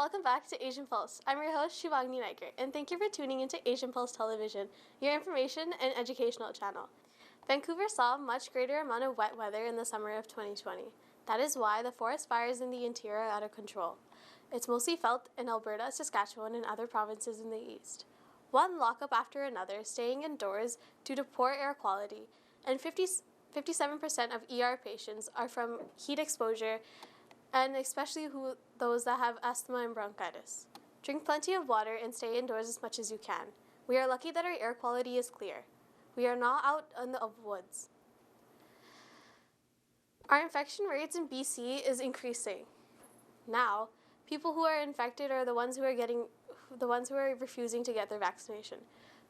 welcome back to Asian Pulse. I'm your host, Shivagni Naikar, and thank you for tuning into Asian Pulse Television, your information and educational channel. Vancouver saw a much greater amount of wet weather in the summer of 2020. That is why the forest fires in the interior are out of control. It's mostly felt in Alberta, Saskatchewan, and other provinces in the east. One lockup after another, staying indoors due to poor air quality, and 57% of ER patients are from heat exposure, and especially those that have asthma and bronchitis. Drink plenty of water and stay indoors as much as you can. We are lucky that our air quality is clear. We are not out in the woods. Our infection rates in BC is increasing. Now, people who are infected are the ones who are refusing to get their vaccination.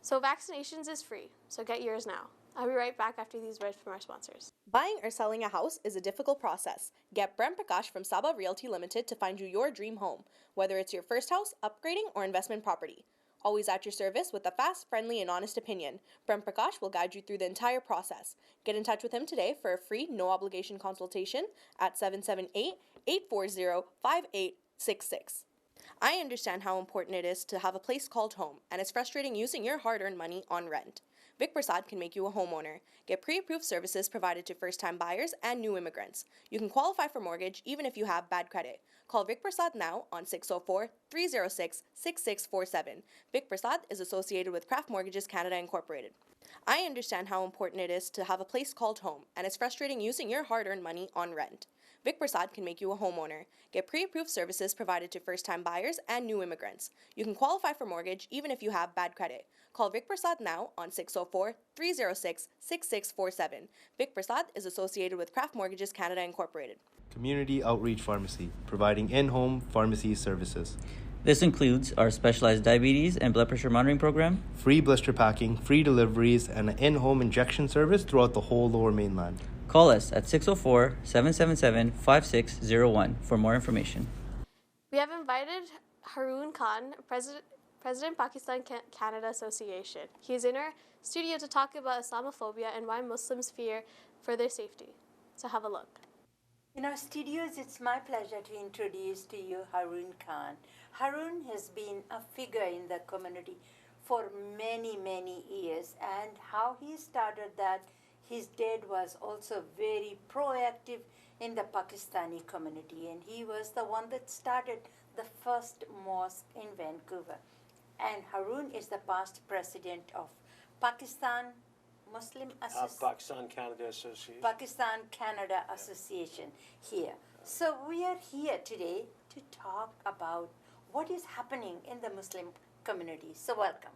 So vaccinations is free, so get yours now. I'll be right back after these words from our sponsors. Buying or selling a house is a difficult process. Get Prem Prakash from Saba Realty Limited to find you your dream home, whether it's your first house, upgrading, or investment property. Always at your service with a fast, friendly, and honest opinion. Prem Prakash will guide you through the entire process. Get in touch with him today for a free, no-obligation consultation at 778-840-5866. I understand how important it is to have a place called home, and it's frustrating using your hard-earned money on rent. Vic Prasad can make you a homeowner. Get pre-approved services provided to first-time buyers and new immigrants. You can qualify for mortgage even if you have bad credit. Call Vic Prasad now on 604-306-6647. Vic Prasad is associated with Craft Mortgages Canada Incorporated. I understand how important it is to have a place called home, and it's frustrating using your hard-earned money on rent. Vic Prasad can make you a homeowner. Get pre-approved services provided to first-time buyers and new immigrants. You can qualify for mortgage even if you have bad credit. Call Vic Prasad now on 604-306-6647. Vic Prasad is associated with Craft Mortgages Canada Incorporated. Community Outreach Pharmacy, providing in-home pharmacy services. This includes our specialized diabetes and blood pressure monitoring program, Free blister packing, free deliveries, and an in-home injection service throughout the whole Lower Mainland. Call us at 604-777-5601 for more information. We have invited Haroon Khan, President Pakistan-Canada Association. He is in our studio to talk about Islamophobia and why Muslims fear for their safety. So have a look. In our studios, it's my pleasure to introduce to you Haroon Khan. Haroon has been a figure in the community for many, many years, and how he started that, his dad was also very proactive in the Pakistani community, and he was the one that started the first mosque in Vancouver. And Haroon is the past president of Pakistan Pakistan-Canada Association. Pakistan-Canada Association here. So we are here today to talk about what is happening in the Muslim community. So welcome.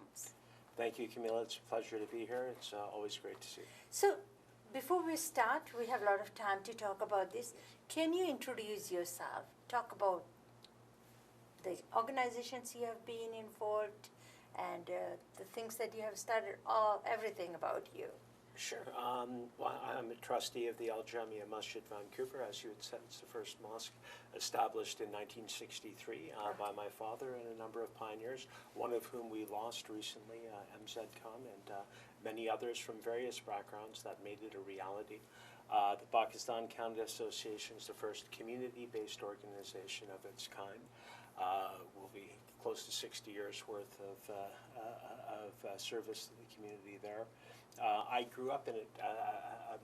Thank you, Camila. It's a pleasure to be here. It's always great to see you. So before we start, we have a lot of time to talk about this. Can you introduce yourself? Talk about the organizations you have been involved and the things that you have started, everything about you. Sure. Well, I'm a trustee of the Al Jamia Masjid Vancouver. As you had said, it's the first mosque established in 1963 by my father and a number of pioneers, one of whom we lost recently, MZ Khan, and many others from various backgrounds that made it a reality. The Pakistan-Canada Association is the first community-based organization of its kind. Will be close to 60 years worth of service to the community there. I grew up in it.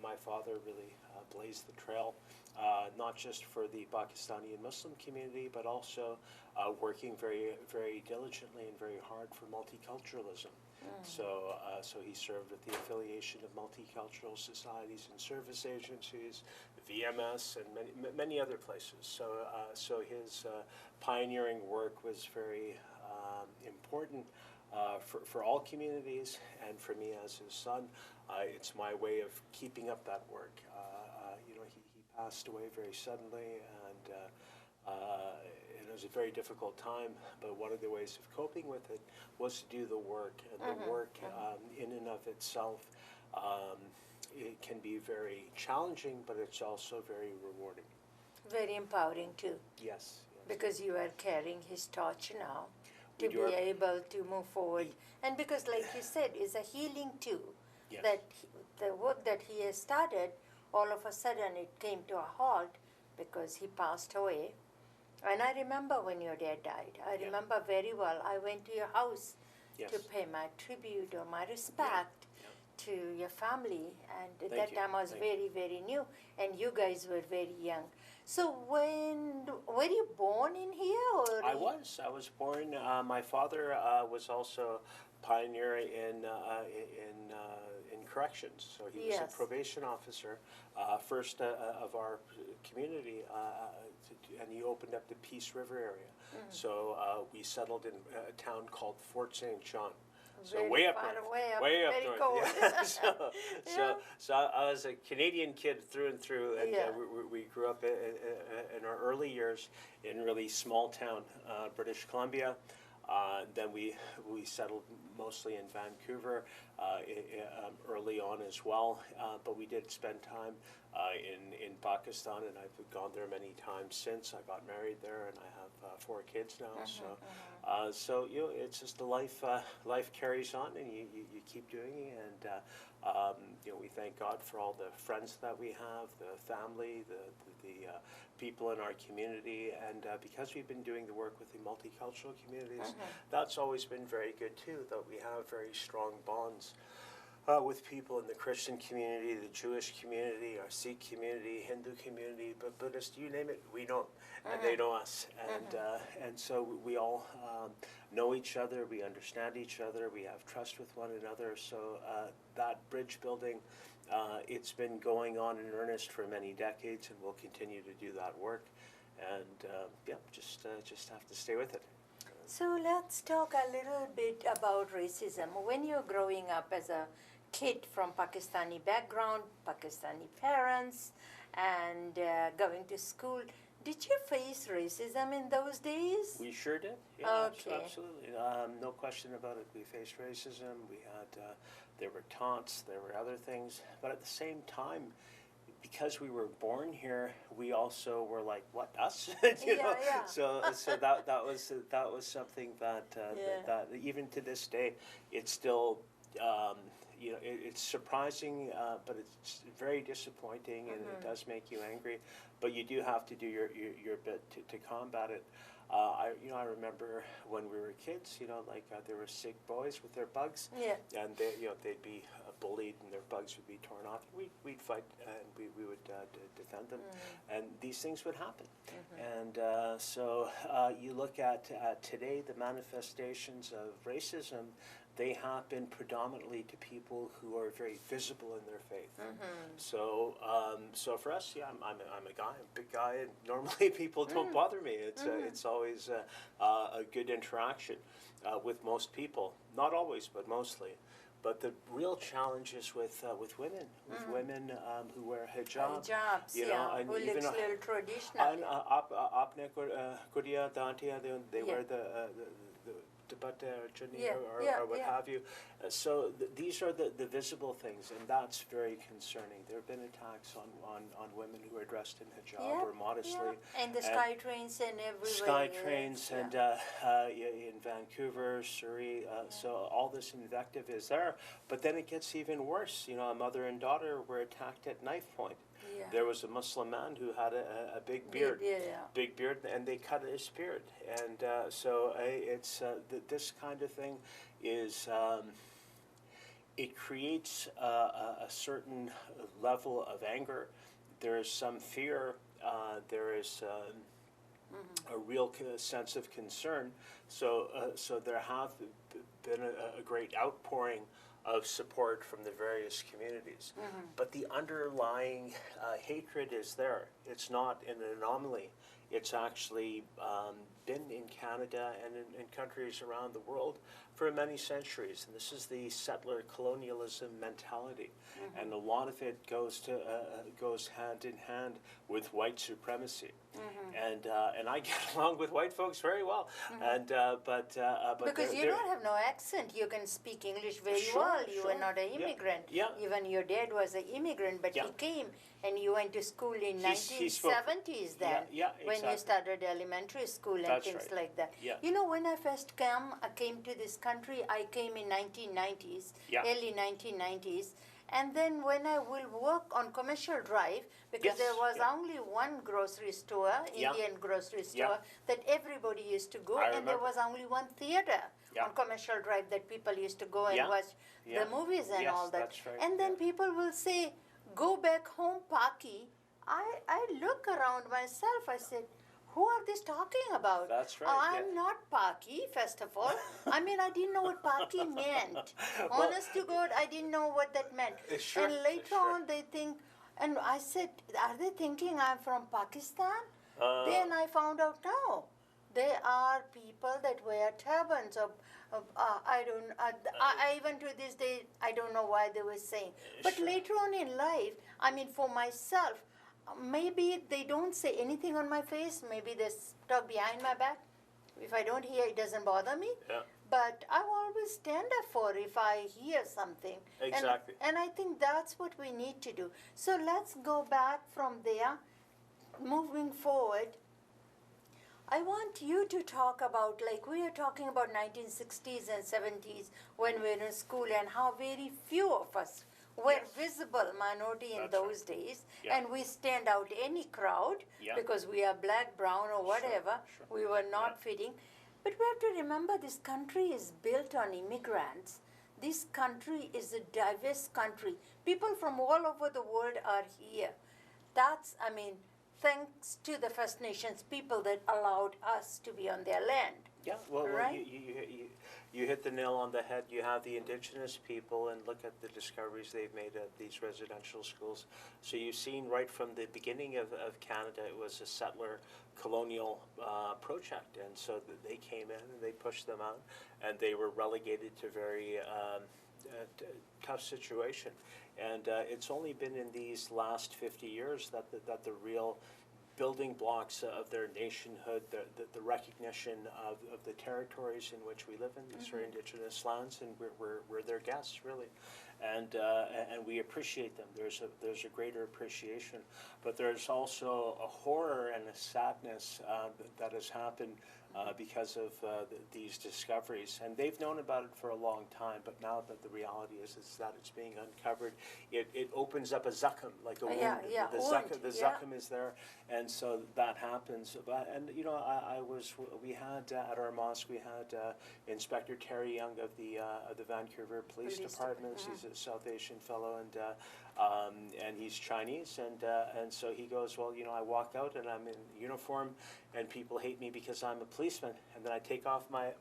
My father really blazed the trail, not just for the Pakistani and Muslim community, but also working very, very diligently and very hard for multiculturalism. So he served with the affiliation of multicultural societies and service agencies, VMS, and many other places. So his pioneering work was very important for all communities, and for me as his son, it's my way of keeping up that work. He passed away very suddenly, and it was a very difficult time, but one of the ways of coping with it was to do the work, and the work in and of itself, it can be very challenging, but it's also very rewarding. Very empowering too. Yes. Because you are carrying his torch now to be able to move forward. And because, like you said, it's a healing too. Yes. That the work that he has started, all of a sudden it came to a halt because he passed away. And I remember when your dad died. I Yeah. remember very well. I went to your house Yes. to pay my tribute or my respect to your family. And at Thank that you. time I was Thank very, very new, and you guys were very young. So were you born in here? Or I was born. My father was also pioneer in corrections. So he was Yes. a probation officer, first of our community, and he opened up the Peace River area. So we settled in a town called Fort St. John. So Very way up far north, away up, way up very north. cold. Yeah. So I was a Canadian kid through and through, and Yeah. we grew up in our early years in really small town, British Columbia. Then we settled mostly in Vancouver early on as well, but we did spend time in Pakistan, and I've gone there many times since. I got married there, and I have 4 kids now. So you know, it's just the life carries on, and you keep doing it, and you know, we thank God for all the friends that we have, the family, the people in our community, and because we've been doing the work with the multicultural communities, that's always been very good too, that we have very strong bonds with people in the Christian community, the Jewish community, our Sikh community, Hindu community, but Buddhist, you name it, we know them, and they know us, and so we all know each other, we understand each other, we have trust with one another, so that bridge building, it's been going on in earnest for many decades, and we'll continue to do that work, and yeah, just have to stay with it. So let's talk a little bit about racism. When you're growing up as a kid from Pakistani background, Pakistani parents, and going to school, did you face racism in those days? We sure did. Yeah, Okay. absolutely. No question about it. We faced racism. We had there were taunts. There were other things. But at the same time, because we were born here, we also were like, what, us? You know? Yeah. So that was something that that even to this day, it's still. You know, it's surprising, but it's very disappointing, and it does make you angry. But you do have to do your bit to combat it. I remember when we were kids, you know, like there were Sikh boys with their bugs, and they'd be bullied, and their bugs would be torn off. We'd fight, and we would defend them, and these things would happen. And so you look at today, the manifestations of racism. They happen predominantly to people who are very visible in their faith. So for us, yeah, I'm a guy, I'm a big guy, and normally people don't bother me. It's always a good interaction with most people. Not always, but mostly. But the real challenge is with women, women who wear hijab. Hijabs, you know, and who even looks a little traditional. and apne kuriya dantiya, they wear the dupatta or chunni or what have you. So these are the visible things, and that's very concerning. There have been attacks on women who are dressed in hijab or modestly. And the sky trains and everywhere. Sky trains and in Vancouver, Surrey. So all this invective is there. But then it gets even worse. You know, a mother and daughter were attacked at knife point. There was a Muslim man who had a big beard, and they cut his beard. And so it's this kind of thing is it creates a certain level of anger. There is some fear. There is a real sense of concern. So there have been a great outpouring of support from the various communities. But the underlying hatred is there. It's not an anomaly. It's actually been in Canada and in countries around the world for many centuries. And this is the settler colonialism mentality. And a lot of it goes hand in hand with white supremacy. And I get along with white folks very well. And but because you don't have no accent, you can speak English very well. You were not an immigrant. Even your dad was an immigrant, but he came and you went to school in 1970s then, when you started elementary school and things like that. You know, when I first came to this country, I came in 1990s, early 1990s, And then when I will work on Commercial Drive, because Yes, there was yeah. only one grocery store, Yeah. Indian grocery Yeah. store, that everybody used to go, I and there remember. was only one theater Yeah. on Commercial Drive that people used to go and Yeah. watch Yeah. the movies and Yes, all that. that's right, And then yeah. people will say, go back home, Paki. I look around myself, I said, who are these talking about? That's right, I'm yeah. not Paki, first of all. I mean, I didn't know what Paki meant. Well, Honest to God, I didn't know what that meant. Sure, And later sure. on, they think, and I said, are they thinking I'm from Pakistan? Uh. Then I found out, no. They are people that wear turbans. I don't. I even to this day, I don't know why they were saying. But Sure. later on in life, I mean, for myself, maybe they don't say anything on my face. Maybe they talk behind my back. If I don't hear, it doesn't bother me. Yeah. But I always stand up for if I hear something. Exactly. And I think that's what we need to do. So let's go back from there. Moving forward, I want you to talk about, like we are talking about 1960s and 70s when we were in school and how very few of us were Yes. visible minority in That's those days. Yeah. And we stand out any crowd Yeah. because we are black, brown or whatever. sure. We were not Yeah. fitting. But we have to remember this country is built on immigrants. This country is a diverse country. People from all over the world are here. That's, I mean, thanks to the First Nations people that allowed us to be on their land. Yeah, well, Right? you hit the nail on the head. You have the indigenous people, and look at the discoveries they've made at these residential schools. So you've seen right from the beginning of Canada, it was a settler colonial project, and so they came in and they pushed them out, and they were relegated to very tough situation. And it's only been in these last 50 years that the real building blocks of their nationhood, the recognition of the territories in which we live in. These are indigenous lands, and we're their guests, really, and we appreciate them. There's a greater appreciation, but there's also a horror and a sadness that has happened because of these discoveries, and they've known about it for a long time. But now that the reality is that it's being uncovered, it opens up a zuckum, like a wound. yeah, The wound, the yeah. zuckum is there, and so that happens. And you know, we had at our mosque, we had Inspector Terry Young of the Vancouver Police Department. He's a South Asian fellow, and he's Chinese, and so he goes, well, you know, I walk out and I'm in uniform, and people hate me because I'm a policeman, and then I take off my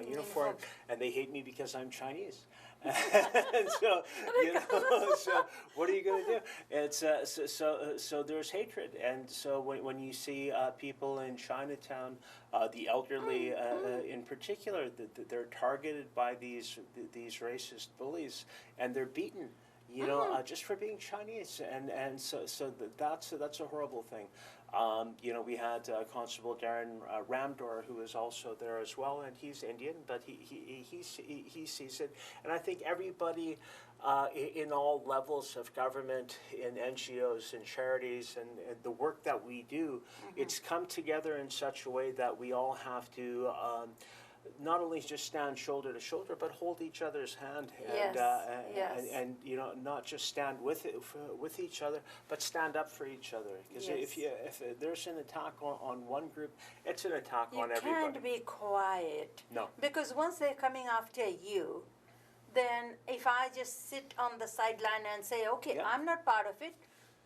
uniform, and they hate me because I'm Chinese. And so, you know, so what are you going to do? It's so there's hatred, and so when you see people in Chinatown, the elderly in particular, they're targeted by these racist bullies, and they're beaten. You know, just for being Chinese, and so that's a horrible thing. You know, we had Constable Darren Ramdor, who is also there as well, and he's Indian, but he sees it, and I think everybody in all levels of government, in NGOs and charities, and the work that we do, it's come together in such a way that we all have to. Not only just stand shoulder to shoulder, but hold each other's hand, and Yes. and you know, not just stand with each other, but stand up for each other. Because if there's an attack on one group, it's an attack on everybody. You can't be quiet. No. Because once they're coming after you, then if I just sit on the sideline and say, okay, Yeah. I'm not part of it,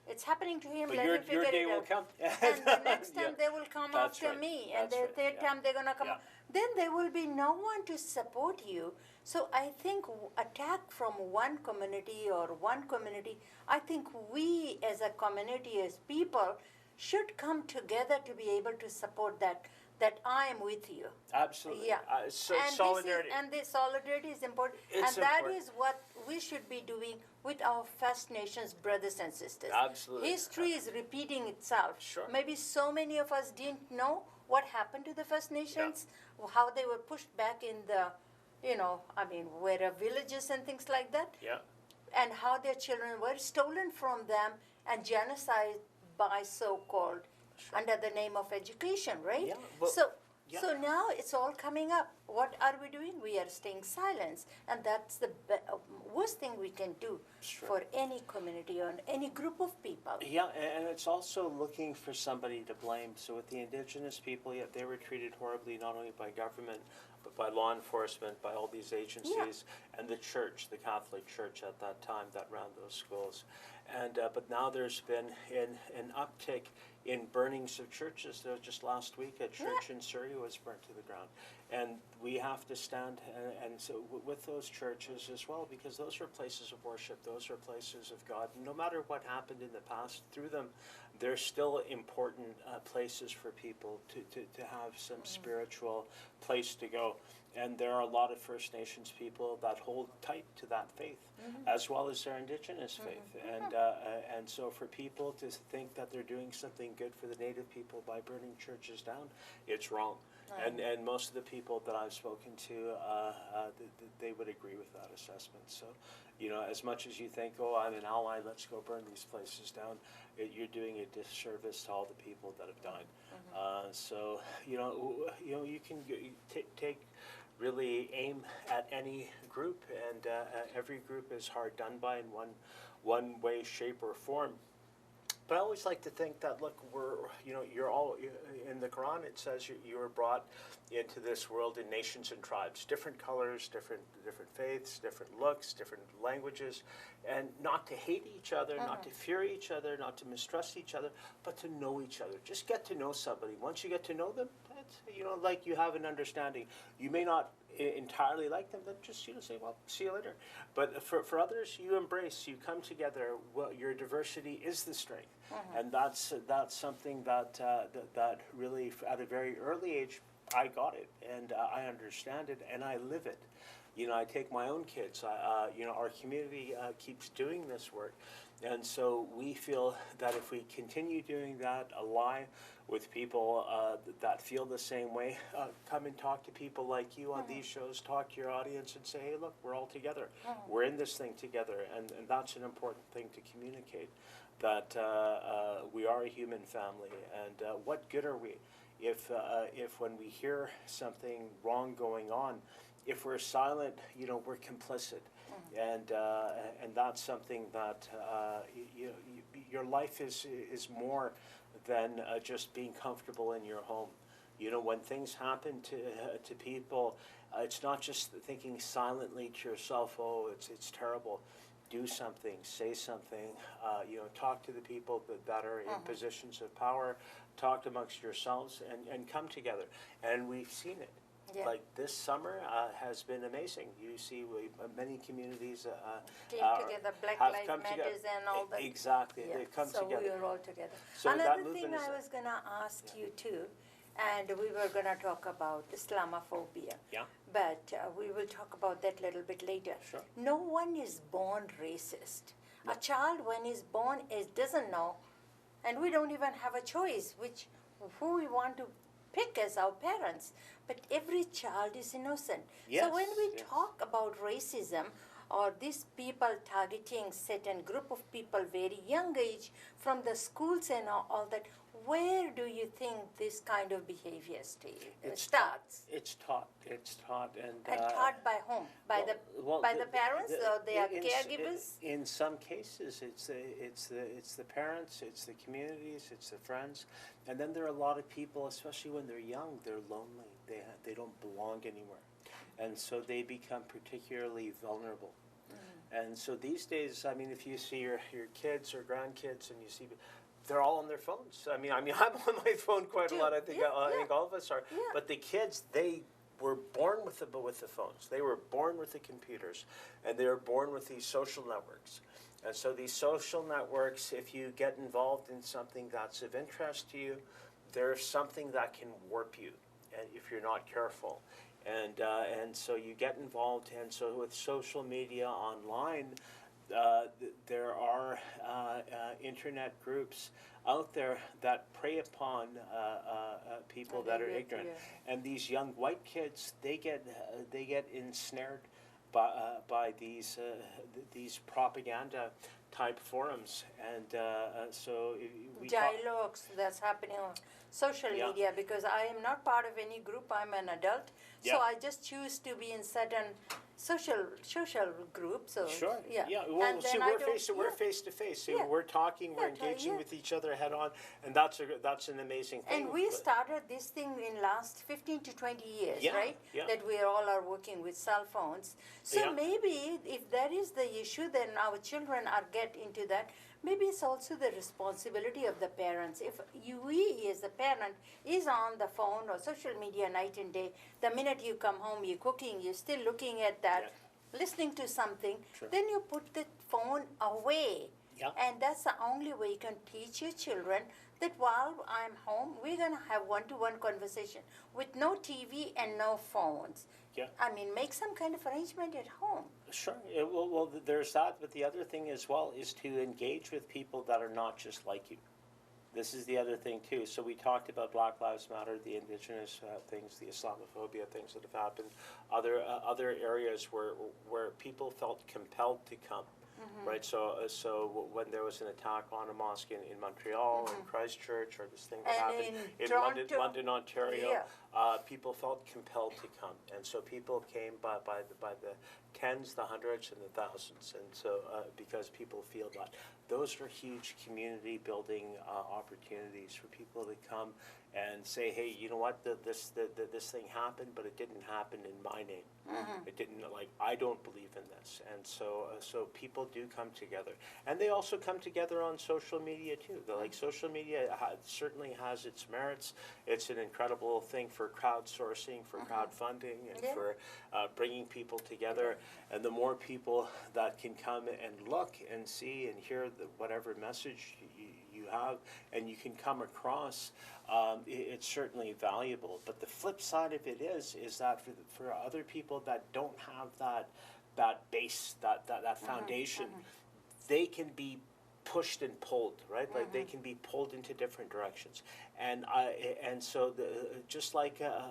it's happening to him, But let your him figure day it will out. come. And the next time Yeah. they will come That's after right. me, and That's the right. third Yeah. time they're going to come. Yeah. Then there will be no one to support you. So I think attack from one community or one community, I think we as a community, as people, should come together to be able to support that I am with you. Absolutely. Yeah. So And solidarity. the solidarity is important. It's and that important. is what we should be doing with our First Nations brothers and sisters. Absolutely. History is repeating itself. Sure. Maybe so many of us didn't know what happened to the First Nations, how they were pushed back in the, where villages and things like that, Yeah. and how their children were stolen from them and genocide by so-called under the name of education, right? Yeah, but- So Yeah. So now it's all coming up. What are we doing? We are staying silent, and that's the worst thing we can do Sure. for any community or any group of people. Yeah, and it's also looking for somebody to blame. So with the Indigenous people, yeah, they were treated horribly not only by government, but by law enforcement, by all these agencies, and the church, the Catholic Church at that time that ran those schools. And but now there's been an uptick in burnings of churches. There was just last week a church in Surrey was burnt to the ground, and we have to stand and so with those churches as well, because those are places of worship. Those are places of God. No matter what happened in the past, through them, they're still important places for people to have some spiritual place to go. And there are a lot of First Nations people that hold tight to that faith, as well as their Indigenous faith. And so for people to think that they're doing something good for the Native people by burning churches down, it's wrong. And most of the people that I've spoken to, they would agree with that assessment. So, you know, as much as you think, oh, I'm an ally, let's go burn these places down, you're doing a disservice to all the people that have died. So, you can take really aim at any group, and every group is hard done by in one way, shape, or form. But I always like to think that, look, you're all, in the Quran it says you were brought into this world in nations and tribes, different colors, different faiths, different looks, different languages, and not to hate each other, not to fear each other, not to mistrust each other, but to know each other. Just get to know somebody. Once you get to know them, like you have an understanding. You may not entirely like them, then just say, well, see you later. But for others, you embrace, you come together. Well, your diversity is the strength, and that's something that really, at a very early age, I got it, and I understand it, and I live it. I take my own kids. Our community keeps doing this work, and so we feel that if we continue doing that, ally with people that feel the same way, come and talk to people like you on these shows, talk to your audience and say, hey, look, we're all together. We're in this thing together, and that's an important thing to communicate, that we are a human family, and what good are we if when we hear something wrong going on, if we're silent, we're complicit, and that's something that your life is more than just being comfortable in your home. When things happen to people, it's not just thinking silently to yourself, oh, it's terrible. Do something, say something, talk to the people that are in positions of power, talk amongst yourselves, and come together. And we've seen it. Yeah. Like this summer has been amazing. You see, many communities Came together, Black have Lives come Matters together. and all that. Exactly, Yeah. they've come so together. we were all together. So that Another movement thing is I there. was going to ask you too, and we were going to talk about Islamophobia. Yeah. But we will talk about that a little bit later. Sure. No one is born racist. A child, when he's born, doesn't know, and we don't even have a choice who we want to pick as our parents. But every child is innocent. Yes, so when we yes. talk about racism or these people targeting certain group of people very young age from the schools and all that, where do you think this kind of behavior starts? It's taught, and Taught by whom? By the parents or their caregivers? In some cases, it's the parents, it's the communities, it's the friends, and then there are a lot of people, especially when they're young, they're lonely. They don't belong anywhere, and so they become particularly vulnerable. And so these days, I mean, if you see your kids or grandkids, and you see, they're all on their phones. I mean, I'm on my phone quite a lot. I think I think all of us are. Yeah. But the kids, they were born with the phones. They were born with the computers, and they were born with these social networks. And so these social networks, if you get involved in something that's of interest to you, there's something that can warp you, and if you're not careful. And so you get involved, and so with social media online, there are internet groups out there that prey upon people that are ignorant, and these young white kids, they get ensnared by these propaganda type forums, and so we Dialogues that's happening on social Yeah. media, because I am not part of any group. I'm an adult, so Yeah. I just choose to be in certain social groups. So Sure. yeah. Well, And see, then I we're don't- we're yeah. face to face. So Yeah. we're talking, we're Yeah, engaging yeah. with each other head on, and that's an amazing thing. And we But- started this thing in last 15 to 20 years, Yeah, right? yeah. That we all are working with cell phones. So Yeah. maybe if that is the issue, then our children are get into that. Maybe it's also the responsibility of the parents. If we as a parent is on the phone or social media night and day, the minute you come home, you're cooking, you're still looking at that, listening to something, Sure. then you put the phone away. Yeah. And that's the only way you can teach your children that while I'm home, we're going to have one-to-one conversation with no TV and no phones. Yeah. I mean, make some kind of arrangement at home. Sure. Well, there's that, but the other thing as well is to engage with people that are not just like you. This is the other thing too. So we talked about Black Lives Matter, the Indigenous things, the Islamophobia things that have happened, other areas where people felt compelled to come. Right, so when there was an attack on a mosque in Montreal, in Christchurch, or this thing that And happened in Toronto. London, Ontario, Yeah. people felt compelled to come, and so people came by the tens, the hundreds, and the thousands, and so because people feel that those are huge community building opportunities for people to come and say, hey, you know what, this thing happened, but it didn't happen in my name. It didn't, like, I don't believe in this. And so people do come together. And they also come together on social media too. Like, social media certainly has its merits. It's an incredible thing for crowdsourcing, for crowdfunding, and for bringing people together. And the more people that can come and look and see and hear whatever message you have, and you can come across, it's certainly valuable. But the flip side of it is that for other people that don't have that base, that foundation, they can be pushed and pulled, right? Like, they can be pulled into different directions, and so just like a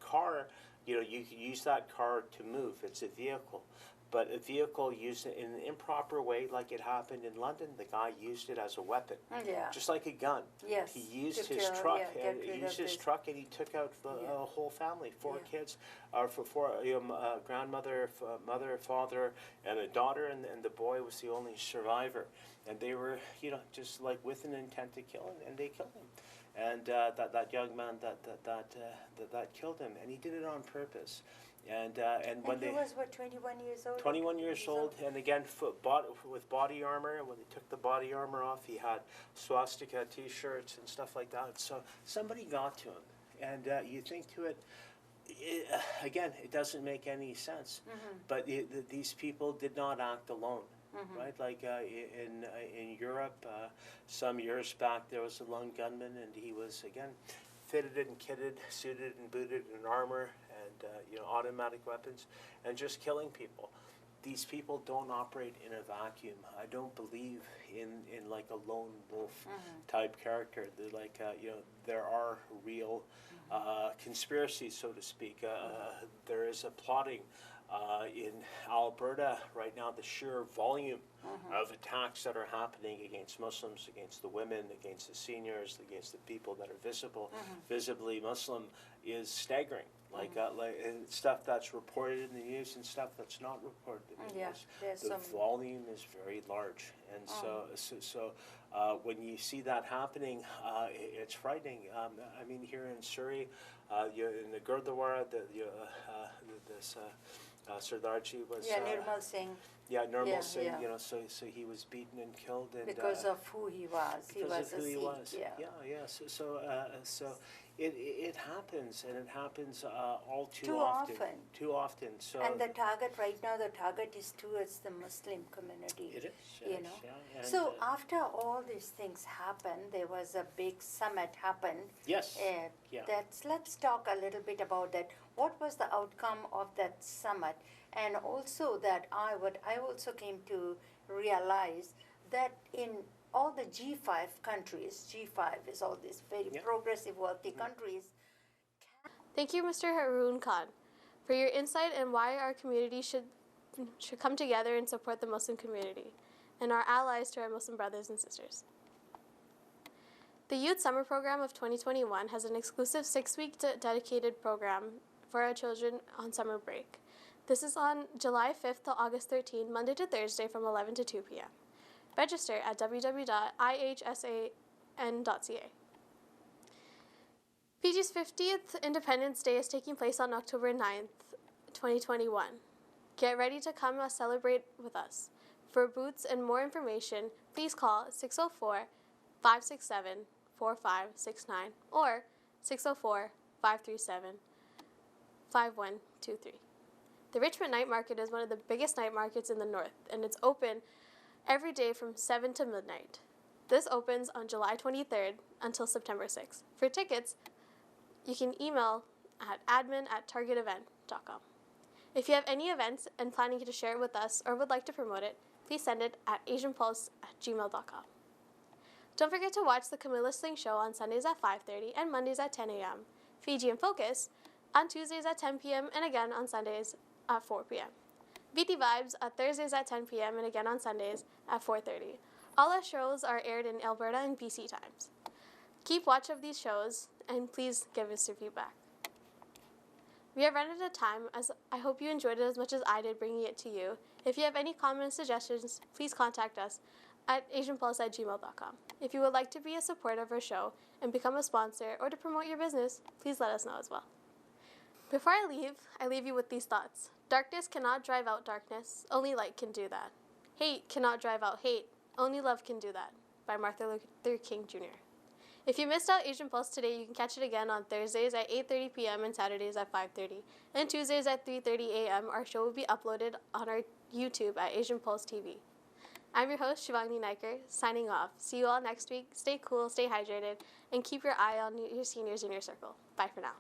car, you know, you can use that car to move. It's a vehicle. But a vehicle used in an improper way, like it happened in London, the guy used it as a weapon, Yeah. just like a gun. Yes. He used To his kill, truck, yeah, and get he rid used of his this. truck, and he took out the whole family, four kids, for four, grandmother, mother, father, and a daughter, and the boy was the only survivor. And they were, you know, just like with an intent to kill him, and they killed him. And that young man that killed him, and he did it on purpose. And when he was, what, 21 years old? 21 years old, and again with body armor. And when they took the body armor off, he had swastika T-shirts and stuff like that. So somebody got to him, and you think to it, again, it doesn't make any sense. But these people did not act alone. Right, like in Europe, some years back, there was a lone gunman, and he was again fitted and kitted, suited and booted in armor, and you know, automatic weapons, and just killing people. These people don't operate in a vacuum. I don't believe in like a lone wolf type character. They're like, you know, there are real conspiracies, so to speak. There is a plotting. In Alberta right now, the sheer volume of attacks that are happening against Muslims, against the women, against the seniors, against the people that are visibly Muslim, is staggering. Like stuff that's reported in the news and stuff that's not reported in the news. The volume is very large, and so when you see that happening, it's frightening. I mean, here in Surrey, in the Gurdwara, this Sardarji was Nirmal Singh. Nirmal Singh. Yeah. You know, so he was beaten and killed, and Because of who he was. He was a Sikh. Yeah. So it happens, and it happens all too often. Too often. So And the target right now, the target is towards the Muslim community. it is. You know. Yeah, and, So after all these things happened, there was a big summit happened. yes. Let's talk a little bit about that. What was the outcome of that summit? And also that I also came to realize that in all the G5 countries, G5 is all these very progressive, wealthy countries. Thank you, Mr. Haroon Khan, for your insight and why our community should should come together and support the Muslim community and our allies to our Muslim brothers and sisters. The Youth Summer Program of 2021 has an exclusive 6-week dedicated program for our children on summer break. This is on July 5th to August 13th, Monday to Thursday from 11 to 2 p.m. Register at www.ihsan.ca. Fiji's 50th Independence Day is taking place on October 9th, 2021. Get ready to come celebrate with us. For booths and more information, please call 604-567-4569 or 604-537-5123. The Richmond Night Market is one of the biggest night markets in the north, and it's open every day from 7 to midnight. This opens on July 23rd until September 6th. For tickets, you can email at admin@targetevent.com. If you have any events and planning to share it with us or would like to promote it, please send it at asianpulse@gmail.com. Don't forget to watch the Camilla Sling Show on Sundays at 5:30 and Mondays at 10 a.m., Fiji in Focus on Tuesdays at 10 p.m. and again on Sundays at 4 p.m. BT Vibes at Thursdays at 10 p.m. and again on Sundays at 4:30. All our shows are aired in Alberta and BC times. Keep watch of these shows and please give us your feedback. We have run out of time, as I hope you enjoyed it as much as I did bringing it to you. If you have any comments, suggestions, please contact us at asianpulse@gmail.com. If you would like to be a supporter of our show and become a sponsor or to promote your business, please let us know as well. Before I leave you with these thoughts. Darkness cannot drive out darkness, only light can do that. Hate cannot drive out hate, only love can do that, by Martin Luther King Jr. If you missed out Asian Pulse today, you can catch it again on Thursdays at 8:30 p.m. and Saturdays at 5:30. And Tuesdays at 3:30 a.m. Our show will be uploaded on our YouTube at Asian Pulse TV. I'm your host, Shivagni Naiker, signing off. See you all next week. Stay cool, stay hydrated, and keep your eye on your seniors in your circle. Bye for now.